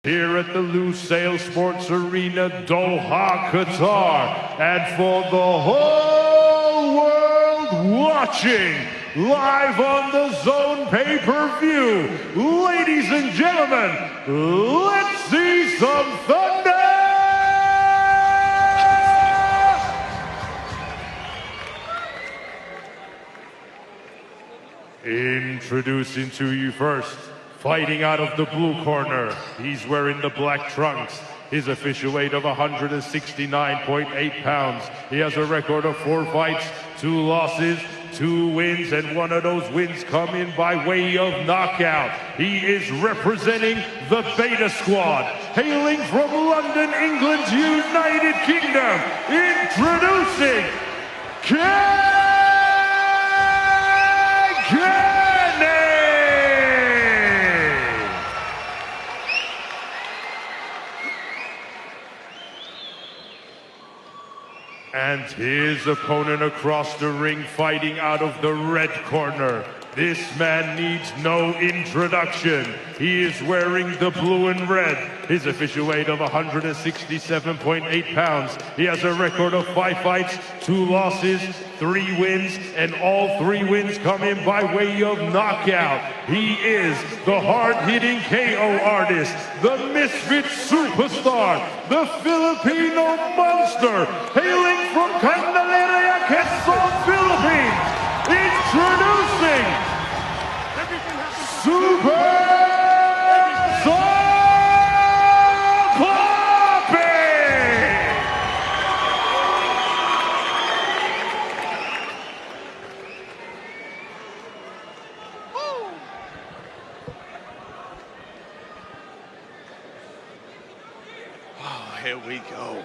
here at the Lusail Sports Arena, Doha, Qatar, and for the whole world watching live on the Zone pay-per-view, ladies and gentlemen, let's see some thunder! Introducing to you first, fighting out of the blue corner, he's wearing the black trunks. His official weight of 169.8 pounds. He has a record of 4 fights, 2 losses, 2 wins, and one of those wins come in by way of knockout. He is representing the Beta Squad, hailing from London, England's United Kingdom. Introducing and his opponent across the ring, fighting out of the red corner. This man needs no introduction. He is wearing the blue and red. His official weight of 167.8 pounds. He has a record of 5 fights, 2 losses, 3 wins, and all 3 wins come in by way of knockout. He is the hard-hitting KO artist, the misfit superstar, the Filipino monster, hailing from Candelaria, Quezon, Philippines. Introducing Super SALT PAPI! Oh, here we go.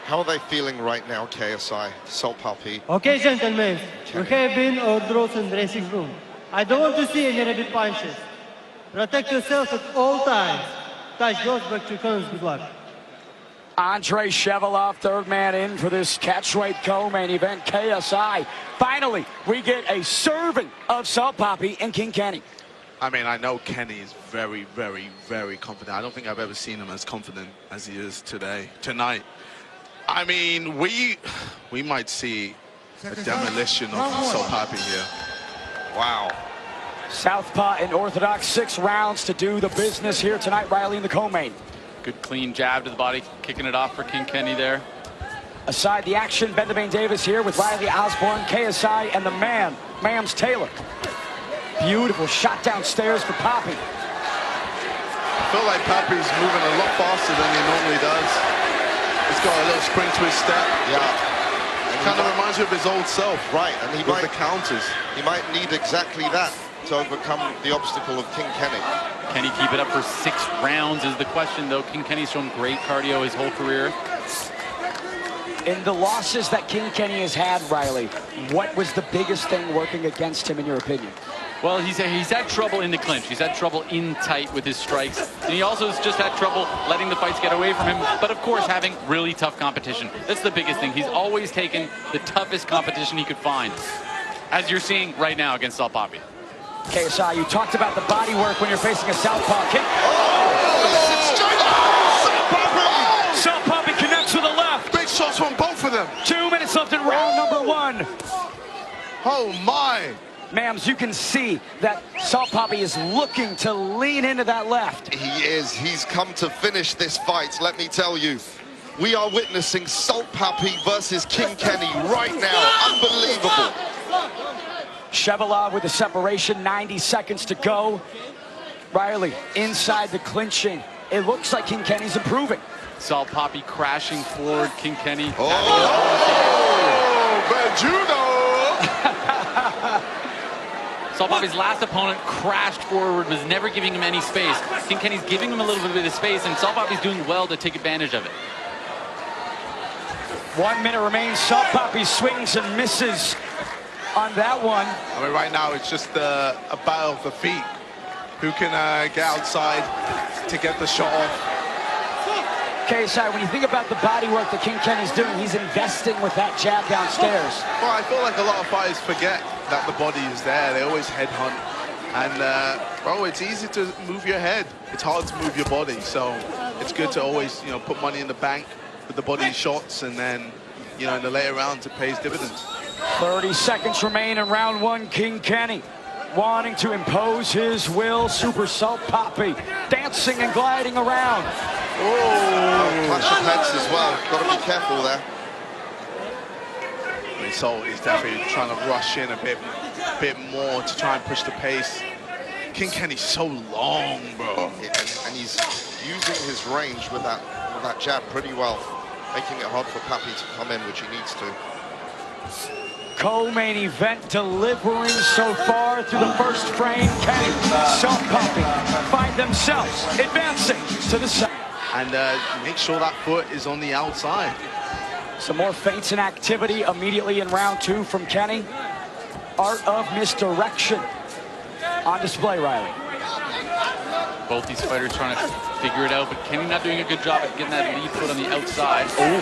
How are they feeling right now, KSI, SALT PAPI? Okay, gentlemen, we have been our draws in the dressing room. I don't want to see any rabbit punches. Protect yourself at all times. Touch those back to corners, good luck. Andrei Shevelov, third man in for this catchweight co-main event, KSI. Finally, we get a serving of SALT PAPI in King Kenny. I mean, I know Kenny is very, very, very confident. I don't think I've ever seen him as confident as he is tonight. I mean, we might see a demolition of SALT PAPI here. Wow. Southpaw in orthodox, 6 rounds to do the business here tonight, Riley, in the co-main. Good clean jab to the body, kicking it off for King Kenny there. Aside the action, Benjamin Davis here with Riley Osborne, KSI, and the man, Mams Taylor. Beautiful shot downstairs for Papi. I feel like Papi's moving a lot faster than he normally does. He's got a little spring to his step. Yeah. Kind of reminds you of his old self. Right, and he with the counters. He might need exactly that to overcome the obstacle of King Kenny. Can he keep it up for 6 rounds is the question, though. King Kenny's shown great cardio his whole career. In the losses that King Kenny has had, Riley, what was the biggest thing working against him, in your opinion? Well, he's had trouble in the clinch. He's had trouble in tight with his strikes. And he also has just had trouble letting the fights get away from him. But, of course, having really tough competition. That's the biggest thing. He's always taken the toughest competition he could find, as you're seeing right now against SALT PAPI. KSI, you talked about the body work when you're facing a southpaw kick. SALT PAPI connects with the left. Big shots from both of them. 2 minutes left in round number 1. Oh, my. Mams, you can see that SALT PAPI is looking to lean into that left. He is. He's come to finish this fight, let me tell you. We are witnessing SALT PAPI versus King Kenny right now. Unbelievable. Shevelov with the separation, 90 seconds to go. Riley, inside the clinching. It looks like King Kenny's improving. SALT PAPI crashing forward. King Kenny. Oh, SALT PAPI's last opponent crashed forward, was never giving him any space. King Kenny's giving him a little bit of space, and SALT PAPI's doing well to take advantage of it. 1 minute remains. SALT PAPI swings and misses on that one. I mean, right now it's just a battle of the feet. Who can get outside to get the shot off? KSI, when you think about the body work that King Kenny's doing, he's investing with that jab downstairs. Well, I feel like a lot of fighters forget that the body is there. They always headhunt. And Bro, it's easy to move your head. It's hard to move your body. So it's good to always, you know, put money in the bank with the body shots, and then, you know, in the later rounds, it pays dividends. 30 seconds remain in round one. King Kenny wanting to impose his will. Super SALT PAPI dancing and gliding around. Oh, clash of heads as well. Got to be careful there. SALT is definitely trying to rush in a bit more to try and push the pace. King Kenny's so long, bro. And he's using his range with that jab pretty well, making it hard for Papi to come in, which he needs to. Co-main event delivering so far through the first frame. Kenny, SALT PAPI find themselves advancing to the side. And make sure that foot is on the outside. Some more feints and activity immediately in round two from Kenny. Art of misdirection on display, Riley. Both these fighters trying to figure it out, but Kenny not doing a good job at getting that lead foot on the outside. Kenny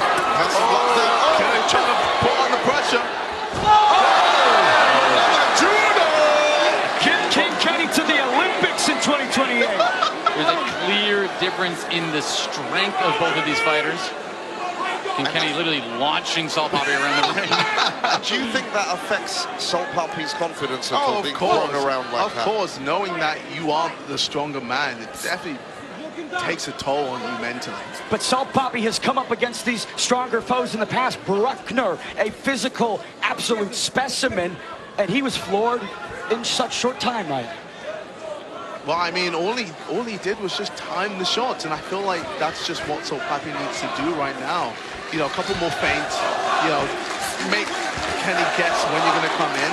trying to put on the pressure. King Kenny to the Olympics in 2028. There's a clear difference in the strength of both of these fighters. And Kenny literally launching SALT PAPI around the ring. Do you think that affects SALT PAPI's confidence at all, of being course, thrown around like that? Of course, knowing that you are the stronger man, it definitely takes a toll on you mentally. But SALT PAPI has come up against these stronger foes in the past. Bruckner, a physical, absolute specimen, and he was floored in such short time, right? Well, I mean, all he did was just time the shots, and I feel like that's just what SALT PAPI needs to do right now. You know, a couple more feints, you know, make Kenny guess when you're going to come in,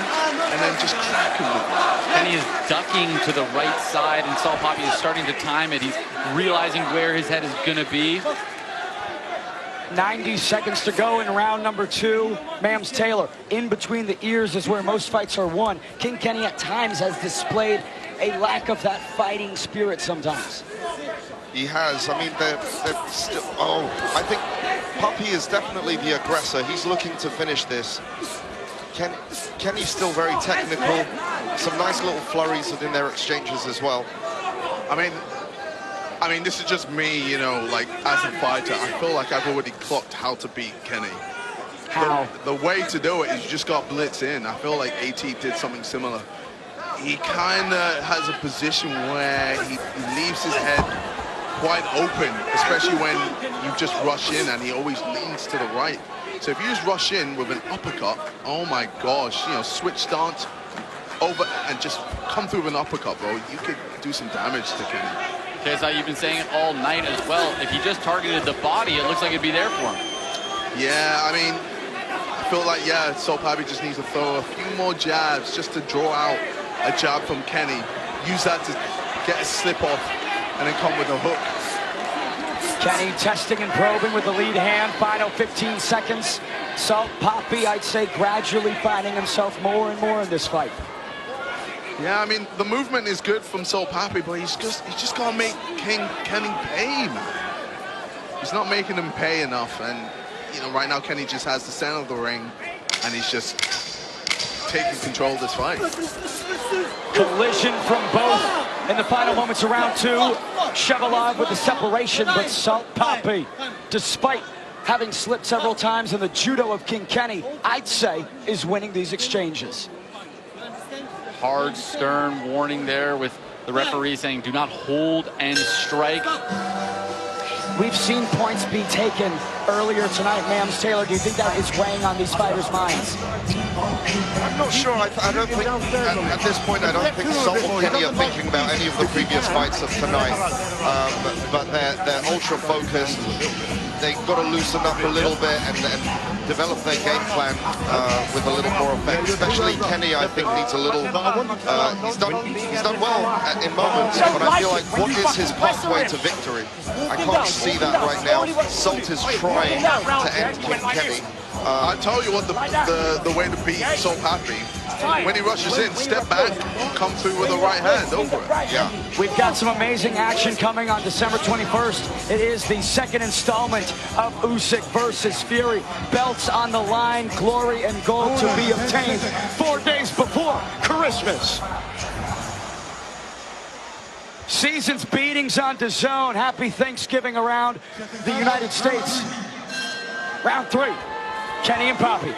and then just crack him with it. Kenny is ducking to the right side, and SALT PAPI is starting to time it. He's realizing where his head is going to be. 90 seconds to go in round number two. Mams Taylor, in between the ears is where most fights are won. King Kenny at times has displayed a lack of that fighting spirit sometimes. He has. I mean, they're still... Oh, I think Papi is definitely the aggressor. He's looking to finish this. Kenny's still very technical. Some nice little flurries in their exchanges as well. I mean, this is just me, you know, like, as a fighter, I feel like I've already clocked how to beat Kenny. How? The way to do it is you just got blitz in. I feel like AT did something similar. He kind of has a position where he leaves his head quite open, especially when you just rush in, and he always leans to the right. So if you just rush in with an uppercut, oh my gosh, you know, switch stance over and just come through with an uppercut, bro, you could do some damage to Kenny. As I've been saying it all night as well, if he just targeted the body, it looks like it'd be there for him. Yeah, I mean, I feel like, yeah, SALT PAPI just needs to throw a few more jabs just to draw out a jab from Kenny. Use that to get a slip off and then come with a hook. Kenny testing and probing with the lead hand. Final 15 seconds. SALT PAPI, I'd say, gradually finding himself more and more in this fight. Yeah, I mean, the movement is good from SALT PAPI, but he's just got to make Kenny pay, man. He's not making him pay enough, and, you know, right now Kenny just has the center of the ring, and he's just taking control of this fight. Collision from both in the final moments of round two. Shevelov with the separation, but SALT PAPI, despite having slipped several times in the judo of King Kenny, I'd say is winning these exchanges. Hard, stern warning there with the referee saying, do not hold and strike. We've seen points be taken earlier tonight. Mams Taylor, do you think that is weighing on these fighters' minds? I'm not sure. I don't think, at this point, I don't think SALT or Kenny are thinking about any of the previous fights of tonight. But they're ultra focused. They've got to loosen up a little bit and develop their game plan with a little more effect. Especially Kenny, I think, needs a little... he's done well in moments, but I feel like, what is his pathway to victory? I can't see that right now. SALT is trying to end King Kenny. I tell you what, the way to beat SALT PAPI, when he rushes in, step back, come through with the right hand over it. Yeah. We've got some amazing action coming on December 21st. It is the second installment of Usyk versus Fury. Belts on the line, glory and gold to be obtained 4 days before Christmas. season's beatings on DAZN. Happy Thanksgiving around the United States. Round 3, Kenny and Papi.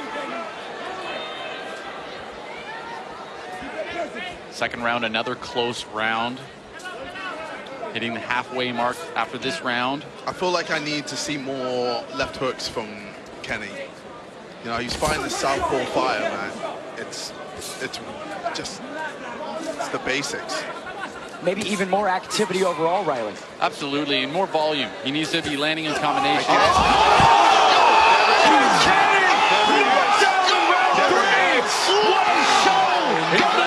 Second round, another close round. Hitting the halfway mark after this round. I feel like I need to see more left hooks from Kenny. You know, he's fighting the southpaw fire, man. It's the basics. Maybe even more activity overall, Riley. Absolutely, and more volume. He needs to be landing in combinations. Kenny! What a show!